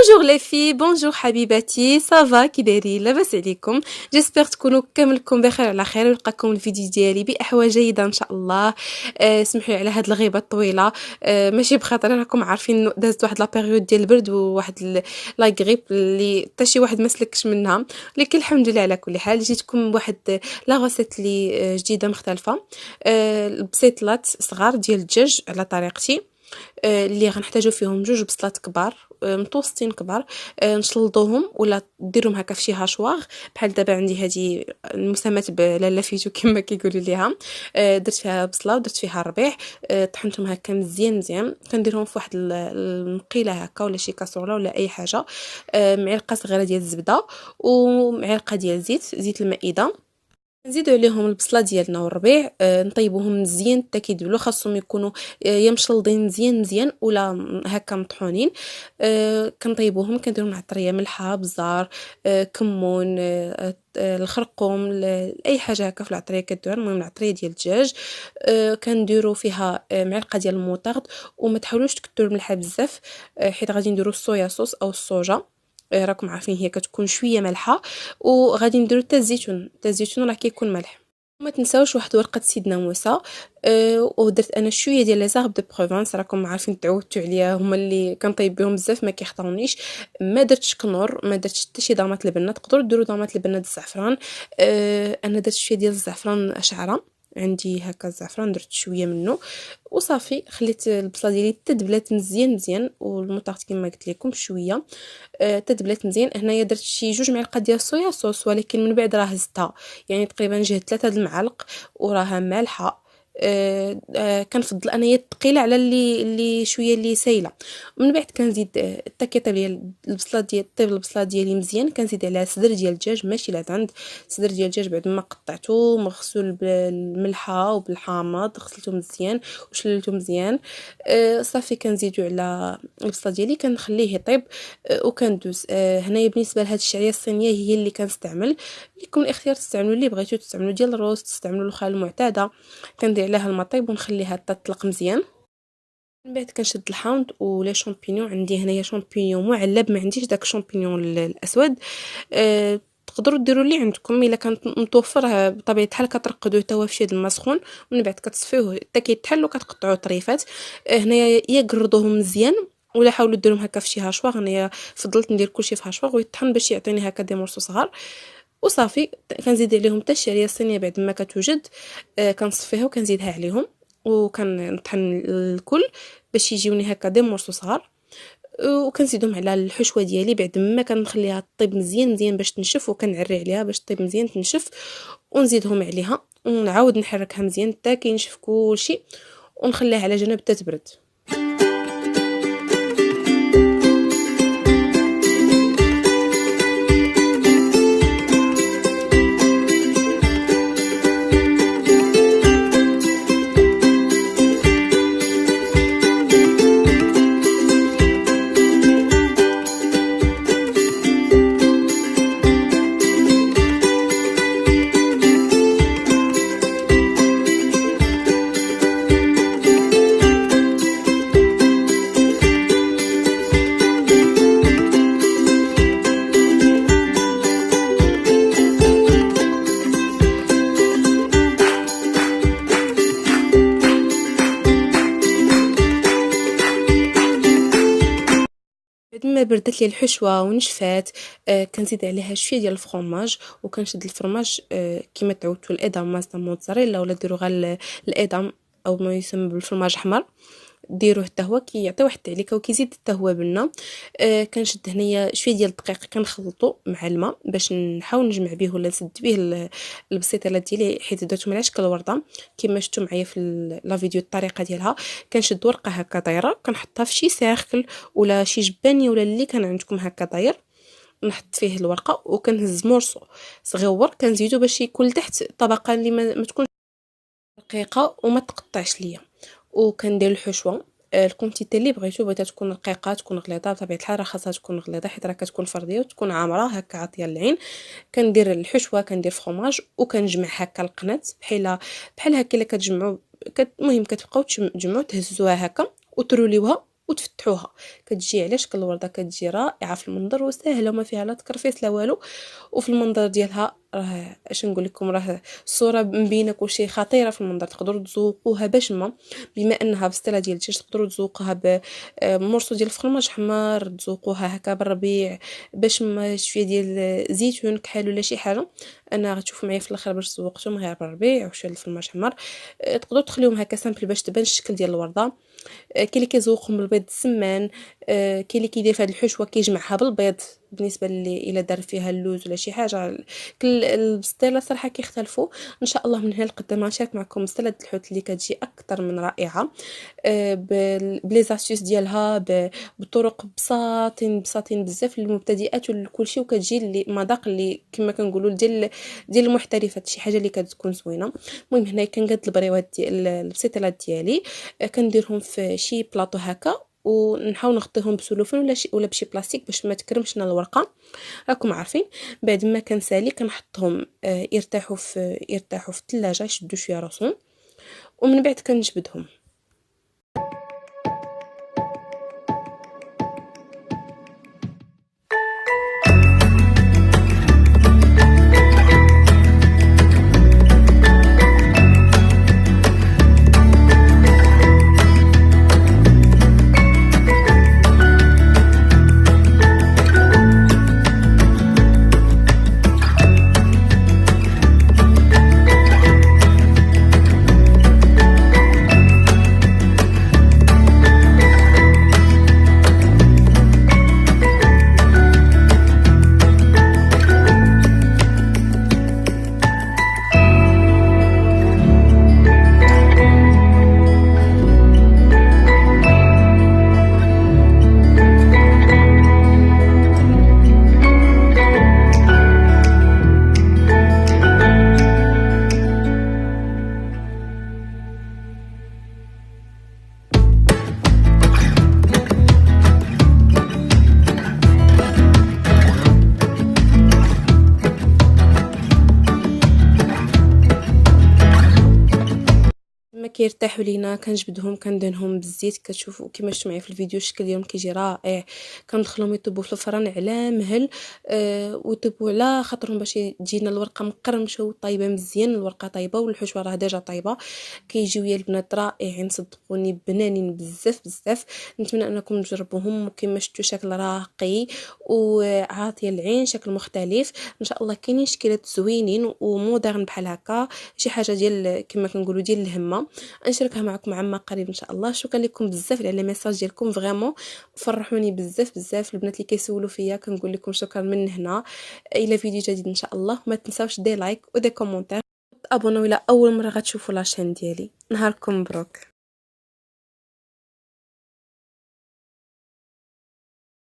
بونجور لي في بونجور حبيباتي صافا كي دايرين لاباس عليكم جيسبر تكونوا كاملكم بخير على خير ويلقاكم الفيديو ديالي باحوال جيده ان شاء الله. سمحوا لي على هاد الغيبه الطويله. ماشي بخاطر راكم عارفين دازت واحد لا بيريود ديال البرد وواحد لا غريب اللي حتى شي واحد ما سلكش منها، لكن الحمد لله على كل حال جيتكم بواحد لا غوسيت اللي جديده مختلفه. البسيطلات صغار ديال الدجاج على طريقتي، اللي غنحتاجو فيهم جوج بصلات كبار متوسطين كبار، نشلضوهم ولا ديرهم هكا في شي هاشواغ بحال دابا عندي هذه المسمات بلاله فيتو كما كيقولوا ليها. درت فيها بصله ودرت فيها الربيع، طحنتهم هكا مزيان كنديرهم في واحد المقيله هكا ولا شي كاسوله ولا اي حاجه، معلقه صغيره ديال الزبده ومعلقه ديال زيت المائده. نزيدو عليهم البصله ديالنا والربيع، نطيبوهم مزيان حتى كيدبلوا، خاصهم يكونوا يا مشلضين مزيان ولا هكا مطحونين. كنطيبوهم كنديرهم عطريه ملحه بزار، كمون، الخرقوم، اي حاجه هكا في العطريه كدير، المهم العطريه ديال الدجاج. كنديروا فيها معلقه ديال الموطارد، وما تحاولوش تكثروا الملح بزاف، حيت غادي نديروا الصويا صوص او الصوجا، راكم عارفين هي كتكون شويه مالحه. وغادي نديرو حتى الزيتون راه كيكون مالح. وما تنساوش واحد ورقه سيدنا موسى. ودرت انا شويه ديال لي زارب دو بروفانس، راكم عارفين تعودتوا عليا، هما اللي كنطيب بهم بزاف ما كيخطرونيش. ما درتش كنور، ما درتش حتى شي ضامات البنه، تقدروا ديروا ضامات البنه الزعفران. انا درت شويه ديال الزعفران اشعره عندي هكا الزعفران، درت شويه منه وصافي. خليت البصله ديالي تدبلات مزيان والمطاط كما قلت لكم شويه تدبلات مزيان. هنايا درت شي 2 معالق ديال الصويا صوص، ولكن من بعد راه هزتها، يعني تقريبا جهد 3 المعالق وراها مالحه. كنفضل انايا الثقيله على اللي شويه اللي سايله. ومن بعد كنزيد حتى كيطيب لي البصله ديال طيب البصله ديالي مزيان، كنزيد عليها صدر ديال الدجاج ماشي العدند، صدر ديال الدجاج بعد ما قطعته مغسول بالملحه وبالحامض، غسلته مزيان وشللته مزيان. صافي كنزيدو على البصله ديالي كنخليه يطيب. وكندوز هنايا بالنسبه لهاد الشعريه الصينيه هي اللي كنستعمل، لكم الاختيار تستعملوا اللي بغيتو، تستعملوا ديال الروز، تستعملوا الخال المعتاده. كندير عليها الماء طيب ونخليها تطلق مزيان. من بعد كنشد الحامض ولا شامبينيون، عندي هنايا شامبينيون معلب، ما عنديش داك الشامبينيون الاسود. تقدروا ديروا اللي عندكم، الا كان متوفر بطبيعه الحال كترقدوه حتى هو في شي الماء سخون، ومن بعد كتصفيوه حتى كيتحل وكتقطعوه طريفات. هنايا يا قرضوهم مزيان ولا حاولوا ديروهم هكا في شي هاشواغ، انايا فضلت ندير كلشي في هاشواغ ويطحن باش يعطيني هكا دي مرصو صغار. وصافي كنزيد عليهم حتى الشعريه الصينيه بعد ما كتوجد، كنصفيها وكنزيدها عليهم وكنطحن الكل باش يجيوني هكا دي مرصو صغار. وكنزيدهم على الحشوه ديالي بعد ما كنخليها طيب مزيان باش تنشف، وكنعري عليها باش طيب مزيان تنشف، ونزيدهم عليها ونعاود نحركها مزيان حتى كينشف كلشي، ونخليها على جنب حتى تبرد. بعد ما بردت لي الحشوه ونشفات، كنزيد عليها شويه ديال الفرماج، وكنشد الفرماج كما تعودتوا الادام مازدا موتزاريلا، ولا ديروا غير الادام او ما يسمى بالفرماج احمر، ديروه حتى هو كيعطي واحد التعليكه وكيزيد حتى هو بنه. كنشد هنايا شويه ديال الدقيق كنخلطو مع الماء باش نحاول نجمع به ولا نسد به البسيطيلات ديالي، حيت درتهم على شكل ورده كما شفتوا معايا في لا فيديو الطريقه ديالها. كنشد ورقه هكا دايره كنحطها في شي سيركل ولا شي جبانيه ولا اللي كان عندكم هكا داير، نحط فيه الورقه وكنهز مرصو صغيور كنزيدو باش يكون لتحت طبقه اللي ما تكونش رقيقه وما تقطعش ليا. وكندير الحشوه الكونتيتي اللي بغيتها تكون رقيقه تكون غليظه، بطبيعه الحال راه خاصها تكون غليظه حيت راه كتكون فرديه وتكون عامره هكا عاطيه للعين. كندير الحشوه كندير فرماج وكنجمع هكا القنات بحال هكا الا كتجمعوا المهم كتبقاو تجمعوا تهزوها هكا وتروليوها وتفتحوها. كتجي على شكل الورده، كتجي رائعه في المنظر وسهله وما فيها لا تكرفيس لا والو. وفي المنظر ديالها راه اش نقول لكم، راه الصوره مبينه كلشي، خطيره في المنظر. تقدروا تذوقوها باش ما، بما انها بستيله ديال الدجاج تقدروا تذوقوها بمرسو ديال الفرماج حمار، تذوقوها هكا بالربيع باش ما شويه ديال زيتون كحل ولا شي حاجه. انا غتشوفوا معايا في الاخر باش ذوقتهم غير بالربيع وشويه الفرماج حمار. تقدروا تخليهم هكا سامبل باش تبان الشكل ديال الورده. كاين اللي كيزوقهم بالبيض السمان، كاين اللي كيدير في هذه الحشوه كيجمعها بالبيض. بالنسبه اللي الا دار فيها اللوز ولا شي حاجه، كل البسطيله صراحه كيختلفوا. ان شاء الله من هنا لقدام غنشارك معكم سلطه الحوت اللي كتجي اكثر من رائعه، بلي زاسيوس ديالها، بطرق بساطين بزاف للمبتدئات ولكل شيء، وكتجي اللي مذاق اللي كما كنقولوا ديال المحترفات، شي حاجه اللي كتكون زوينه. المهم هنايا كنقاد البريوات ديال البسيطيلات ديالي، كنديرهم في شي بلاطو هكا ونحاول نغطيهم بسلوفان ولا بشي بلاستيك باش ما تكرمش لنا الورقه. راكم عارفين. بعد ما كنسالي كنحطهم يرتاحوا في الثلاجه، يشدوا شويه راسهم، ومن بعد كنجبدهم. ما كيرتاحوا لينا كنجبدهم كندهنهم بالزيت. كتشوفوا كما شفتوا معايا في الفيديو الشكل ديالهم كيجي رائع. كندخلهم يطيبوا في الفران على مهل، ويطيبوا على خاطرهم باش تجينا الورقه مقرمشه وطايبه مزيان. الورقه طايبه والحشوه راه ديجا طايبه. كيجيو يا البنات رائعين صدقوني، بنانين بزاف بزاف. نتمنى انكم تجربوهم. وكما شفتوا شكل راقي وعاطيه العين، شكل مختلف ان شاء الله. كاينين شكلات زوينين ومودرن بحال هكا، شي حاجه ديال كما كنقولوا ديال الهمه. نشاركها معكم عما قريب ان شاء الله. شكرا لكم بزاف على لي ميساج ديالكم، فريمون فرحوني بزاف بزاف. البنات اللي كيسولوا فيا كنقول لكم شكرا من هنا. الى فيديو جديد ان شاء الله. ما تنساوش دي لايك ودي كومونتير، ابوناو الى اول مره غتشوفوا لاشين ديالي. نهاركم مبروك.